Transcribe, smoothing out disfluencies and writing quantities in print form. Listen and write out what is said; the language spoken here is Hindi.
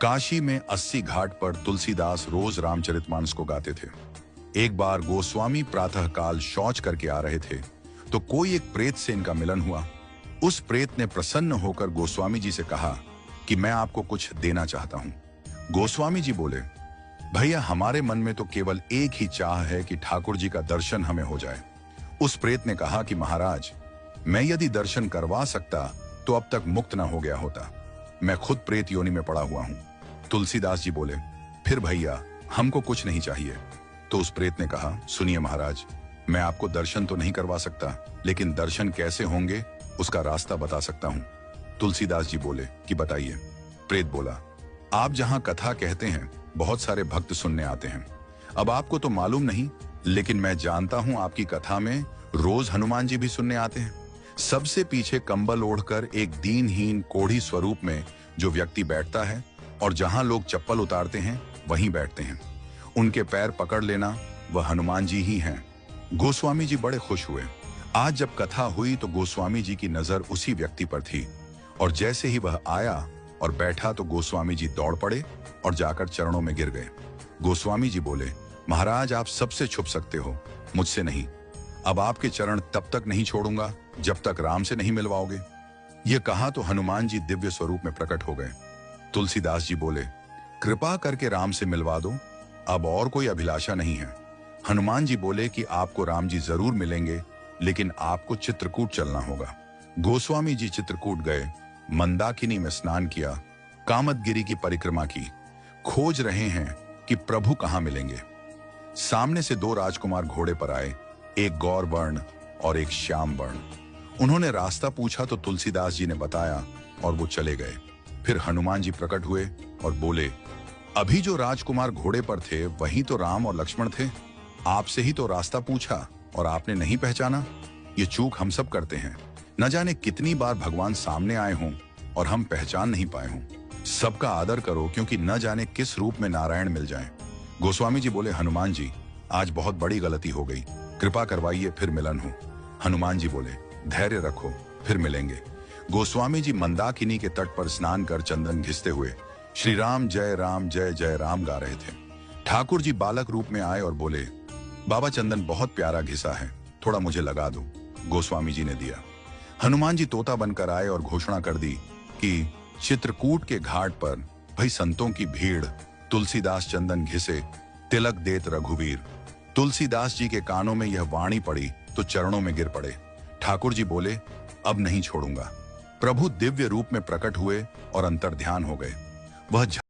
काशी में 80 घाट पर तुलसीदास रोज रामचरितमानस को गाते थे। एक बार गोस्वामी प्रातःकाल शौच करके आ रहे थे तो कोई एक प्रेत से इनका मिलन हुआ। उस प्रेत ने प्रसन्न होकर गोस्वामी जी से कहा कि मैं आपको कुछ देना चाहता हूं। गोस्वामी जी बोले, भैया हमारे मन में तो केवल एक ही चाह है कि ठाकुर जी का दर्शन हमें हो जाए। उस प्रेत ने कहा कि महाराज, मैं यदि दर्शन करवा सकता तो अब तक मुक्त न हो गया होता। मैं खुद प्रेत योनि में पड़ा हुआ हूं। तुलसीदास जी बोले, फिर भैया हमको कुछ नहीं चाहिए। तो उस प्रेत ने कहा, सुनिए महाराज, मैं आपको दर्शन तो नहीं करवा सकता, लेकिन दर्शन कैसे होंगे उसका रास्ता बता सकता हूं। तुलसीदास जी बोले कि बताइए। प्रेत बोला, आप जहां कथा कहते हैं बहुत सारे भक्त सुनने आते हैं। अब आपको तो मालूम नहीं, लेकिन मैं जानता हूं आपकी कथा में रोज हनुमान जी भी सुनने आते हैं। सबसे पीछे कंबल ओढ़कर एक दीनहीन कोढ़ी स्वरूप में जो व्यक्ति बैठता है और जहां लोग चप्पल उतारते हैं वहीं बैठते हैं। उनके पैर पकड़ लेना वह हनुमान जी ही हैं। गोस्वामी जी बड़े खुश हुए। आज जब कथा हुई तो गोस्वामी जी की नजर उसी व्यक्ति पर थी और जैसे ही वह आया और बैठा तो गोस्वामी जी दौड़ पड़े और जाकर चरणों में गिर गए। गोस्वामी जी बोले, महाराज आप सबसे छुप सकते हो, मुझसे नहीं। अब आपके चरण तब तक नहीं छोड़ूंगा जब तक राम से नहीं मिलवाओगे। यह कहा तो हनुमान जी दिव्य स्वरूप में प्रकट हो गए। तुलसीदास जी बोले, कृपा करके राम से मिलवा दो, अब और कोई अभिलाषा नहीं है। हनुमान जी बोले कि आपको राम जी जरूर मिलेंगे, लेकिन आपको चित्रकूट चलना होगा। गोस्वामी जी चित्रकूट गए, मंदाकिनी में स्नान किया, कामदगिरी की परिक्रमा की, खोज रहे हैं कि प्रभु कहां मिलेंगे। सामने से दो राजकुमार घोड़े पर आए, एक गौर वर्ण और एक श्याम वर्ण। उन्होंने रास्ता पूछा तो तुलसीदास जी ने बताया और वो चले गए। फिर हनुमान जी प्रकट हुए और बोले, अभी जो राजकुमार घोड़े पर थे वही तो राम और लक्ष्मण थे। आपसे ही तो रास्ता पूछा और आपने नहीं पहचाना। ये चूक हम सब करते हैं। न जाने कितनी बार भगवान सामने आए हों और हम पहचान नहीं पाए हों। सबका आदर करो, क्योंकि न जाने किस रूप में नारायण मिल जाएं। गोस्वामी जी बोले, हनुमान जी आज बहुत बड़ी गलती हो गई, कृपा करवाइए फिर मिलन हो। हनुमान जी बोले, धैर्य रखो, फिर मिलेंगे। गोस्वामी जी मंदाकिनी के तट पर स्नान कर चंदन घिसते हुए श्री राम जय जय राम गा रहे थे। ठाकुर जी बालक रूप में आए और बोले, बाबा चंदन बहुत प्यारा घिसा है, थोड़ा मुझे लगा दो। गोस्वामी जी ने दिया। हनुमान जी तोता बनकर आए और घोषणा कर दी कि चित्रकूट के घाट पर भाई संतों की भीड़, तुलसीदास चंदन घिसे, तिलक देत रघुवीर। तुलसीदास जी के कानों में यह वाणी पड़ी तो चरणों में गिर पड़े। ठाकुर जी बोले, अब नहीं छोड़ूंगा। प्रभु दिव्य रूप में प्रकट हुए और अंतर्ध्यान हो गए। वह